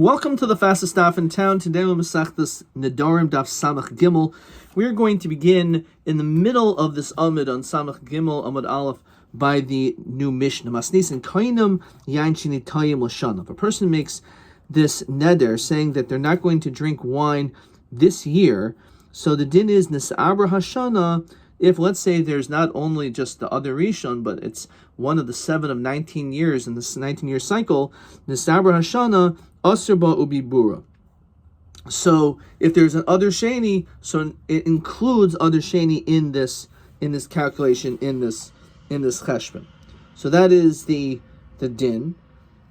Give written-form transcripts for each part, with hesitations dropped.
Welcome to the fastest daf in town. Today we'll Masechtas Nedarim daf Samach Gimel. We are going to begin in the middle of this Amud on Samach Gimel Amud Aleph by the new Mishnah. Masnis and Kainam Yain Shini Tayim Lashana. If a person makes this neder saying that they're not going to drink wine this year, so the din is Nisabra Hashana. If, let's say, there's not only just the other Rishon, but it's one of the 7 of 19 years in this 19-year cycle, Nisabra Hashana, Asr Ubi Bura. So if there's an other Sheni, so it includes other Sheni in this calculation, in this cheshbon. So that is the din.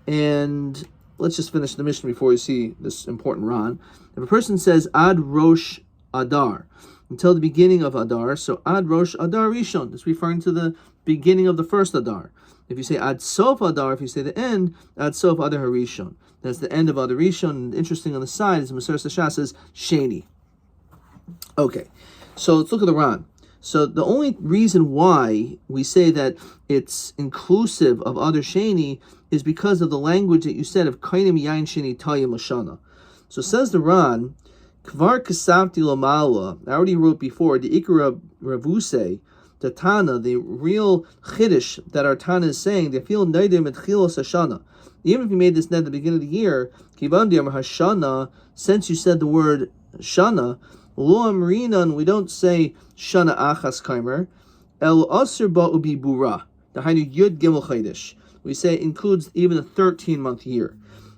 And let's just finish the Mishnah before we see this important Ran. If a person says Ad Rosh Adar, until the beginning of Adar, so Ad Rosh Adar Rishon, it's referring to the beginning of the first Adar. If you say Ad Sof Adar, if you say the end, Ad Sof Adar Harishon. That's the end of Adar Rishon. And interesting on the side is Maser Sashas says Sheni. Okay, so let's look at the Ran. So the only reason why we say that it's inclusive of Adar Sheni is because of the language that you said of Kainim Yain Sheni Tayim Lashana. So says the Ran, Kvar Kasavti Lamala, I already wrote before, the Ikra Ravuse, the Tana, the real Chiddush that our Tana is saying, they feel Nedarim at Chilos Hashana. Even if you made this net at the beginning of the year, Kivan Diam Hashana, since you said the word Shana, Lo Amrinan, we don't say Shana Achas Kaimer, El Asr Ba'ubi Bura, the Hainu Yud Gimel Chaydish. We say it includes even a 13-month year.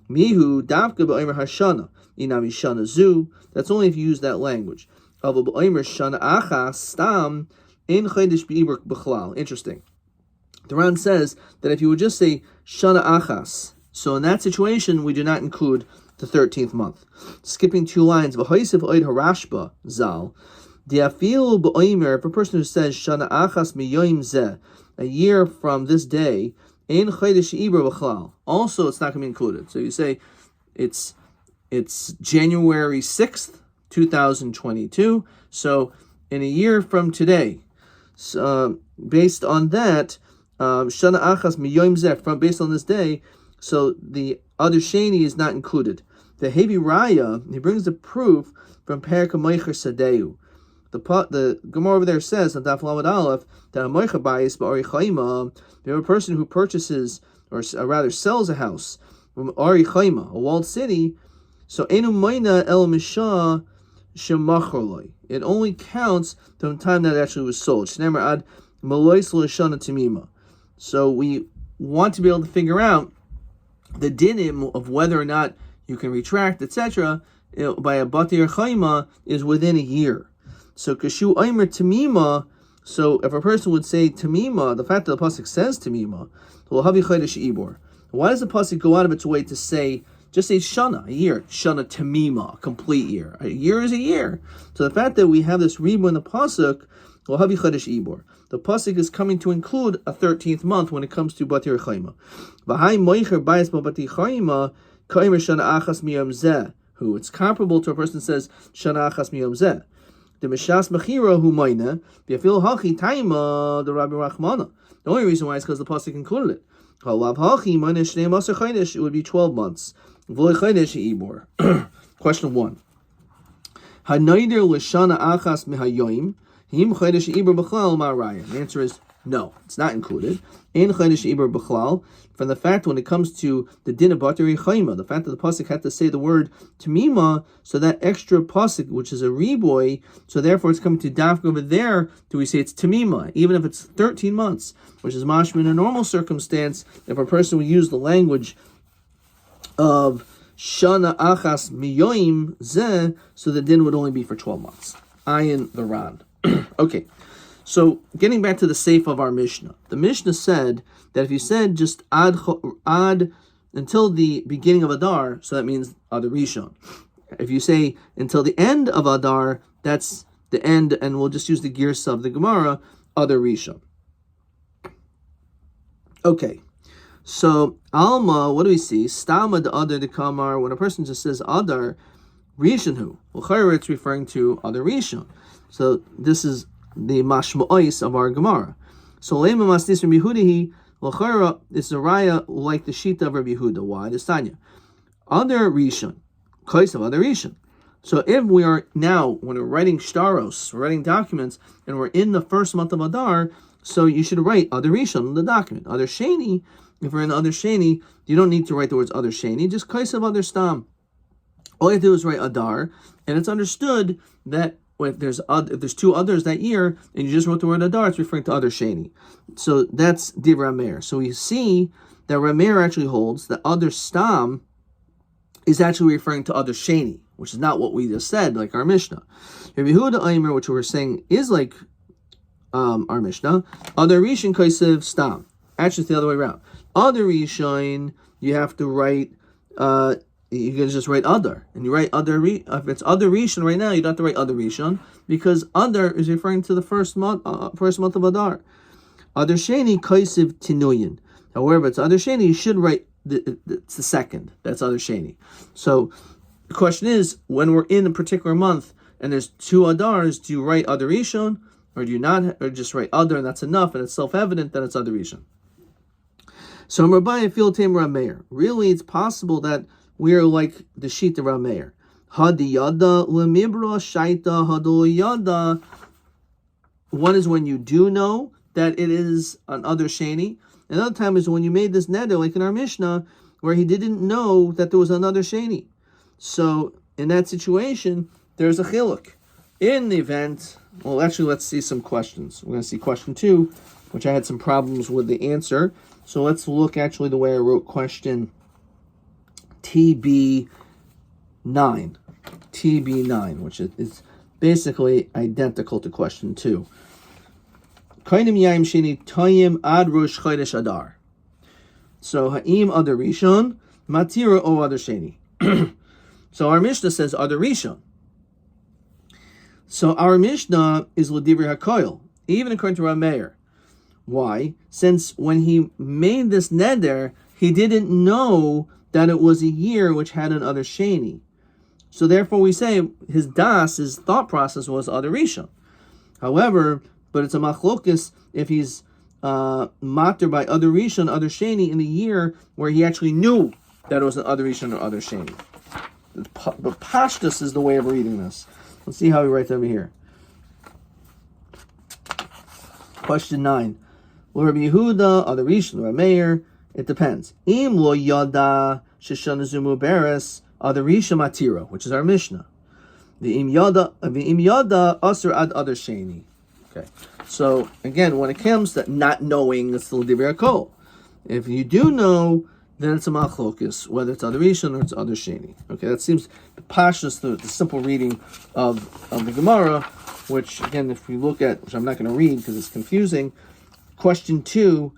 Mihu Davka Ba'omer Hashana, Inami Shana Zu, that's only if you use that language. Aval Ba'omer Shana Achas Stam, Ein Chaydish B'ibur B'chlal. Interesting. The Ran says that if you would just say Shana Achas, so in that situation we do not include the 13th month. Skipping 2 lines, V'hoisiv Oid Harashba Zal, Diafil B'omer, if a person who says Shana Achas Miyoim Zeh, a year from this day, Ein Chaydish B'ibur B'chlal, also it's not going to be included. So you say it's January 6th, 2022, so in a year from today, based on that, Shana Achas Miyoim Zeh, based on this day, so the other Sheni is not included. The Hevi Raya, he brings the proof from Perek HaMoicher Sadeu. The Gemara over there says on Daf Lamed Aleph that HaMoicher Bayis Ba'ari Chayma, you have a person who purchases, or rather sells a house from Ari Chayma, a walled city, so Enu Mayna El Mishah Shemacholoi. It only counts from the time that it actually was sold. Shneimar Ad Malois L'Shana Tamima. So we want to be able to figure out the dinim of whether or not you can retract, etc., by a batir chayma is within a year. So kashu aimer tamima. So if a person would say tamima, the fact that the pasuk says tamima, well, havi chaydish ibor. Why does the pasuk go out of its way to say just say shana, a year, shana tamima, a complete year? A year is a year. So the fact that we have this ribu in the pasuk, well, havi chaydish ibor. The pasuk is coming to include a 13th month when it comes to batir chayma. V'hai moicher bayis batir chayma kaimer shana achas miyom zeh. Who it's comparable to a person that says shana achas miyom zeh. The mishas mechira hu mayne b'yafil hachi taima the Rabbi Rachmana. The only reason why is because the pasuk included it. Halav hachi mayne shnei maser chaydish. It would be 12 months. V'loy chaydish ibor. Question 1. Hanayder l'shana achas mihayoim. The answer is no, it's not included. From the fact when it comes to the din of bateri chayma, the fact that the pasuk had to say the word tamima, so that extra pasuk, which is a reboy, so therefore it's coming to dafka over there. Do we say it's tamima, even if it's 13 months, which is mashma in a normal circumstance? If a person would use the language of shana achas miyoim zeh, so the din would only be for 12 months. Ayin the Ran. Okay, so getting back to the seif of our Mishnah. The Mishnah said that if you said just ad until the beginning of Adar, so that means Adar Rishon. If you say until the end of Adar, that's the end, and we'll just use the girsa of the Gemara, Adar Rishon. Okay, so Alma, what do we see? Stama the Adar the Kamar, when a person just says Adar Rishon hu, well, it's referring to Adar Rishon. So this is the mashma'os of our Gemara. So lema masnis from Yehudahi l'chara is a raya like the shita of Rabbi Yehuda. Why? The Tanya. Other Rishon, case of other Rishon. So if we are now, when we're writing shtaros, we're writing documents, and we're in the first month of Adar, so you should write other Rishon in the document. Other Sheni, if we're in other Sheni, you don't need to write the words other Sheni, just case of other Stam. All you have to do is write Adar, and it's understood that if there's two others that year, and you just wrote the word Adar, it's referring to other Sheni. So that's Div Rameir. So we see that Rameir actually holds that other Stam is actually referring to other Sheni, which is not what we just said, like our Mishnah. Rabbi Yehuda Aimer, which we're saying is like our Mishnah, other Rishon Kaisev Stam. Actually, it's the other way around. Other Rishon, you have to write, you can just write other, and you write other. If it's other Rishon right now, you don't have to write other Rishon because other is referring to the first month of Adar. Other Sheni Kaisev Tinuyin. However, it's other Sheni, you should write it's the second. That's other Sheni. So the question is, when we're in a particular month and there's two Adars, do you write other Rishon or do you not, or just write other and that's enough and it's self-evident that it's other Rishon? So Rabbi Fil Tam Rameir. Really, it's possible that we're like the sheet of Rameir. Hadiyada lemibra shaita hadoyada. One is when you do know that it is an other Sheni. Another time is when you made this neder, like in our Mishnah, where he didn't know that there was another Sheni. So in that situation, there's a chiluk. In the event, well, actually, let's see some questions. We're going to see question 2, which I had some problems with the answer. So let's look actually the way I wrote question TB9, which is basically identical to question 2. Kainim Yaim Sheni Tayim Ad Rosh Chodesh Adar. So Ha'im Adar Rishon, Matira O Adar Sheni. So our Mishnah says Adar Rishon. So our Mishnah is L'Divri HaKoil, even according to Rameir. Why? Since when he made this neder, he didn't know that it was a year which had an Adar Sheni. So therefore we say his thought process was Adar Rishon. However, but it's a machlokis if he's mater by other Rishon, other Sheni in the year where he actually knew that it was an other Rishon or other Sheni. But Pashtus is the way of reading this. Let's see how he writes over here. Question 9. Well, Rabbi Yehuda, other Rishon, Rameir, it depends. Im lo yada sheshana zumu beres, other Rishon matira, which is our Mishnah. The im yada asr ad other Sheni. Okay, so again, when it comes to not knowing, it's still Divrei Kol. If you do know, then it's a machlokus, whether it's other Rishon or it's other Sheni. Okay, that seems pashas the simple reading of the Gemara, which again, if we look at, which I'm not going to read because it's confusing, question 2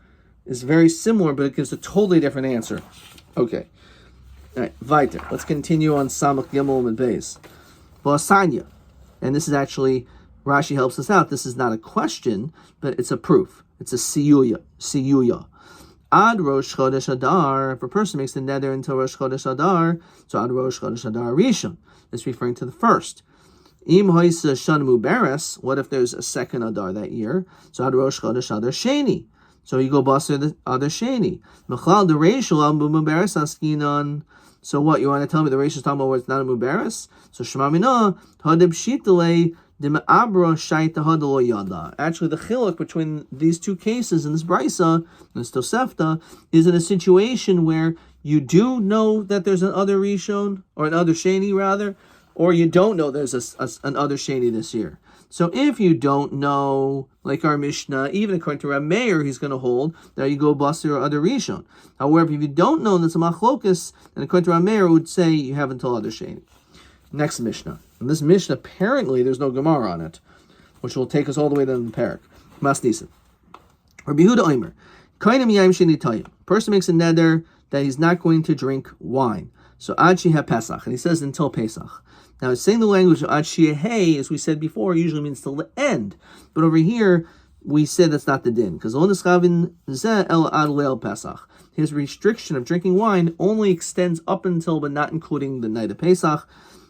is very similar, but it gives a totally different answer. Okay, all right, weiter. Let's continue on Samach Gimel and Beis. V'asanya, and this is actually, Rashi helps us out. This is not a question, but it's a proof. It's a siyuya. Ad Rosh Chodesh Adar, if a person makes the neder until Rosh Chodesh Adar, so Ad Rosh Chodesh Adar Rishon. It's referring to the first. Im Hoisa Shan Muberes, what if there's a second Adar that year? So Ad Rosh Chodesh Adar Sheni. So you go Basar the Adar Sheni. Mechlal the Reishul Al Muberes Askinon. So what, you want to tell me the Reish is talking about where it's not a Muberes? So Shema Mina, Hadib Shitale, Actually, the chiluk between these two cases in this brisa, this tosefta, is in a situation where you do know that there's an other rishon, or an other sheni rather, or you don't know there's an other sheni this year. So if you don't know, like our Mishnah, even according to Rameir, he's going to hold that you go basir or other rishon. However, if you don't know, that's a machlokus, and according to Rameir, would say you have until other sheni. Next Mishnah. And this Mishnah, apparently, there's no Gemara on it, which will take us all the way to the Parak. Masnisin. Rabbi Yehuda Omer. Kainim Yaim Sheni Tayim. Person makes a neder that he's not going to drink wine. So Ad Sheheh Pesach. And he says until Pesach. Now, saying the language of Ad Sheheh, as we said before, usually means till the end. But over here, we said that's not the din. Because his restriction of drinking wine only extends up until, but not including the night of Pesach.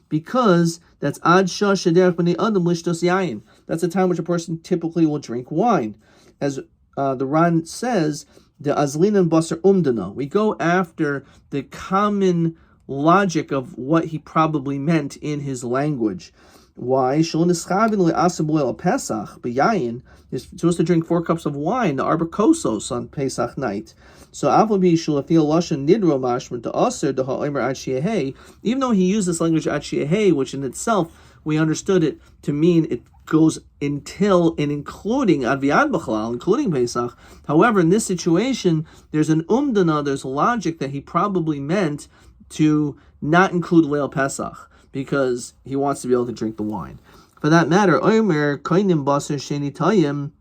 Because that's ad shah shederach b'nei adam lishtos yayin. That's a time which a person typically will drink wine, as the Ran says, the azlin and basar umdana. We go after the common logic of what he probably meant in his language. Why? You're supposed to drink 4 cups of wine, the arbakosos, on Pesach night. So even though he used this language at which in itself we understood it to mean it goes until and including Adviad B'chalal, including Pesach. However, in this situation, there's an umdana, there's a logic that he probably meant to not include Leil Pesach, because he wants to be able to drink the wine. For that matter, Omer Kainim Basar Sheni Tayim,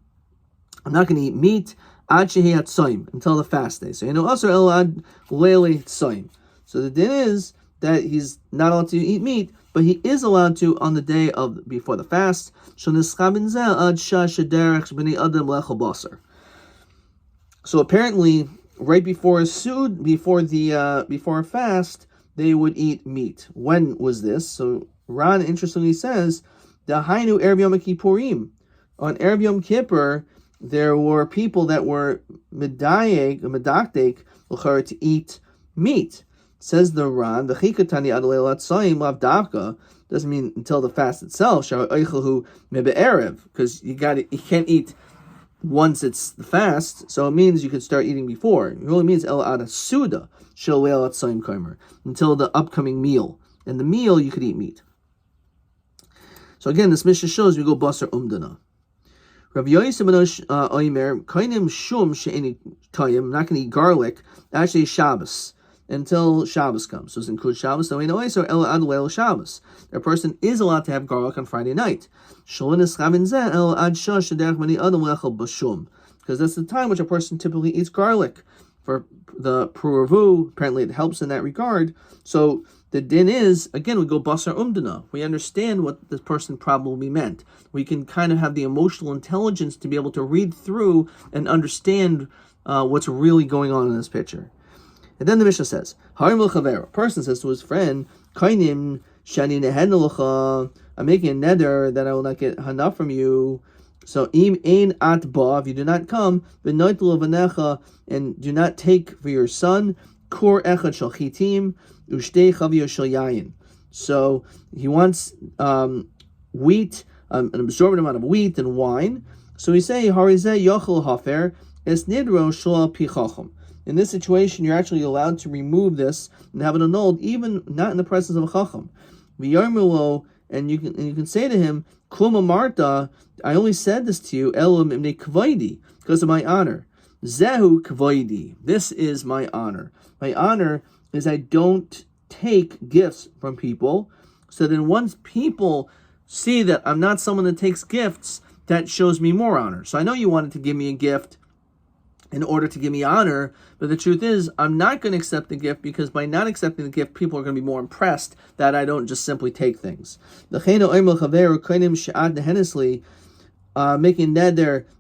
I'm not going to eat meat until the fast day. So also Elad Leili Tzoim. So the din is that he's not allowed to eat meat, but he is allowed to on the day of before the fast. So apparently, right before a fast, they would eat meat. When was this? So Ran interestingly says, the Hainu Erev Yom Kippurim. On Erev Yom Kippur, there were people that were medakdek to eat meat. Says the Ran, doesn't mean until the fast itself, because you can't eat once it's the fast, so it means you could start eating before. It really means suda until the upcoming meal. And the meal you could eat meat. So again, this Mishnah shows we go basar umdana. Rabbi Yosef ben Omer, kainim shum she'eni tayim, I'm not going to eat garlic, actually Shabbos, until Shabbos comes. So this includes Shabbos, so we know so el ad leil Shabbos. A person is allowed to have garlic on Friday night. Because that's the time which a person typically eats garlic. For the puravu, apparently it helps in that regard. So the din is, again, we go basar umdana. We understand what this person probably meant. We can kind of have the emotional intelligence to be able to read through and understand what's really going on in this picture. And then the Mishnah says, a person says to his friend, Kainim shani nehenelecha, I'm making a neder that I will not get hana from you. So im ein at ba, if you do not come, v'noit levanecha, and do not take for your son kor echad shel chitim ushtei chaviyos shel yayin. So he wants wheat, an absorbent amount of wheat and wine. So we say harizeh yochel hafer es nidro shel pichacham. In this situation, you're actually allowed to remove this and have it annulled, even not in the presence of a chacham. V'yarmulo, and you can say to him, Kluma Marta, I only said this to you, Elam imne kvaidi, because of my honor. Zehu kvaidi, this is my honor. My honor is I don't take gifts from people. So then once people see that I'm not someone that takes gifts, that shows me more honor. So I know you wanted to give me a gift in order to give me honor, but the truth is, I'm not going to accept the gift, because by not accepting the gift, people are going to be more impressed that I don't just simply take things. Making neder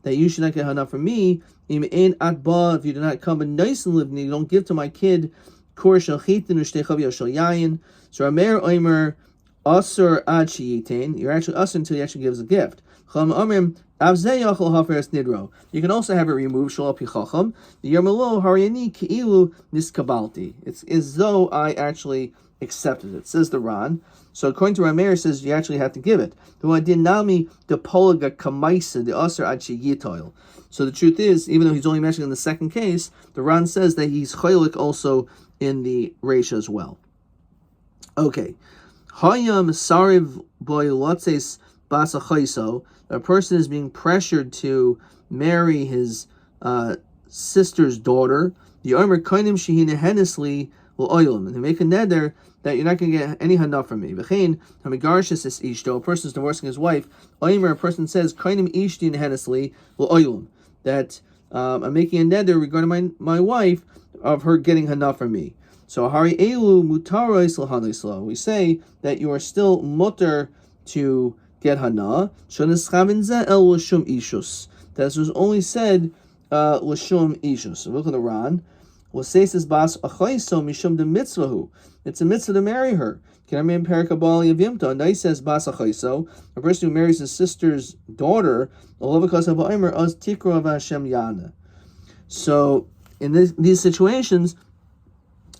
that you should not get hana from me, if you do not come and nice and live, and you don't give to my kid, so Rameir Omer asur ad sheyitain, you're actually asur until he actually gives a gift. You can also have it removed. It's as though I actually accepted it, says the Ran. So according to Rameir, it says you actually have to give it. So the truth is, even though he's only mentioned in the second case, the Ran says that he's chaylik also in the Reisha as well. Okay. Hayam sariv boy lotses basa chayso. A person is being pressured to marry his sister's daughter. The Omer kainim shehina henesli will oilam, and they make a neder that you're not going to get any hana from me. V'chein hamigarshes is ishto. A person is divorcing his wife. Omer, a person says kainim ishtin henesli will oilam, that I'm making a neder regarding my wife of her getting hana from me. So hari elu mutaros l'hanisla. We say that you are still mutter to get hana. That was only said l'shum ishus. So look at the Ran. It's a mitzvah to marry her. And I says bas achayso, a person who marries his sister's daughter. So in these situations,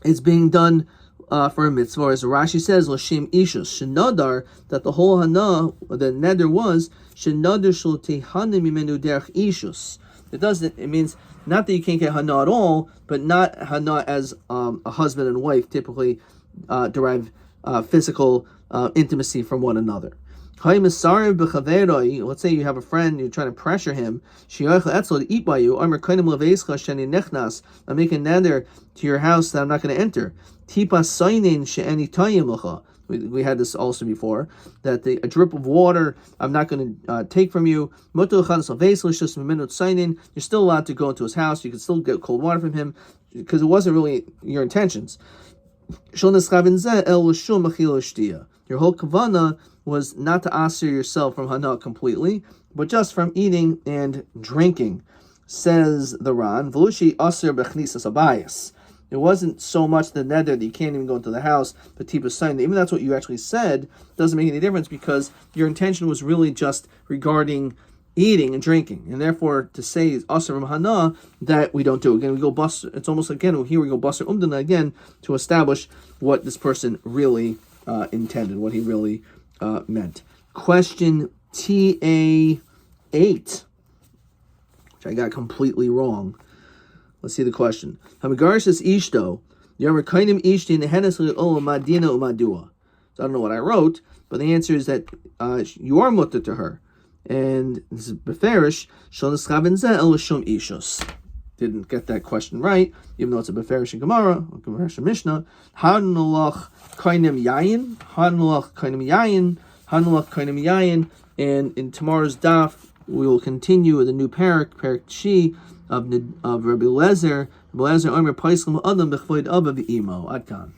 it's being done for a mitzvah. As Rashi says, L'shem ishus shenadar, that the whole hana, the neder was shenadar shel tehana mimenu derech ishus. It means not that you can't get hana at all, but not hana as a husband and wife typically derive physical intimacy from one another. Let's say you have a friend, you're trying to pressure him, to eat by you. I'm making a neder to your house that I'm not going to enter. We had this also before, that a drip of water I'm not going to take from you. You're still allowed to go into his house. You can still get cold water from him because it wasn't really your intentions. Your whole kavana was not to asir yourself from hana completely, but just from eating and drinking, says the Ran. V'lushi asir bechnisas abayis. It wasn't so much the neder that you can't even go into the house, but tipa sign. Even that's what you actually said doesn't make any difference because your intention was really just regarding eating and drinking, and therefore to say asir from hana, that we don't do. Again, we go bus. It's almost again here we go basar umdana again to establish what this person really intended, what he really meant. Question TA8, which I got completely wrong. Let's see the question. Hamigaris is ishto. Yomer kainim ishti nehenes li'olam madina umadua. So I don't know what I wrote, but the answer is that you are mutter to her. And this is beferish, shon eschavin zeh el shum ishos. Didn't get that question right, even though it's a beferish in Gemara, or beferish in Mishnah. Hanulach kainim yayin, hanulach kainim yayin, hanulach kainim yayin. And in tomorrow's daf, we will continue with a new parak Shi, of Rabbi Lezer. Rabbi Lezer Omer Paislam Adam Bechvoid Abba V'Imo. Adkan.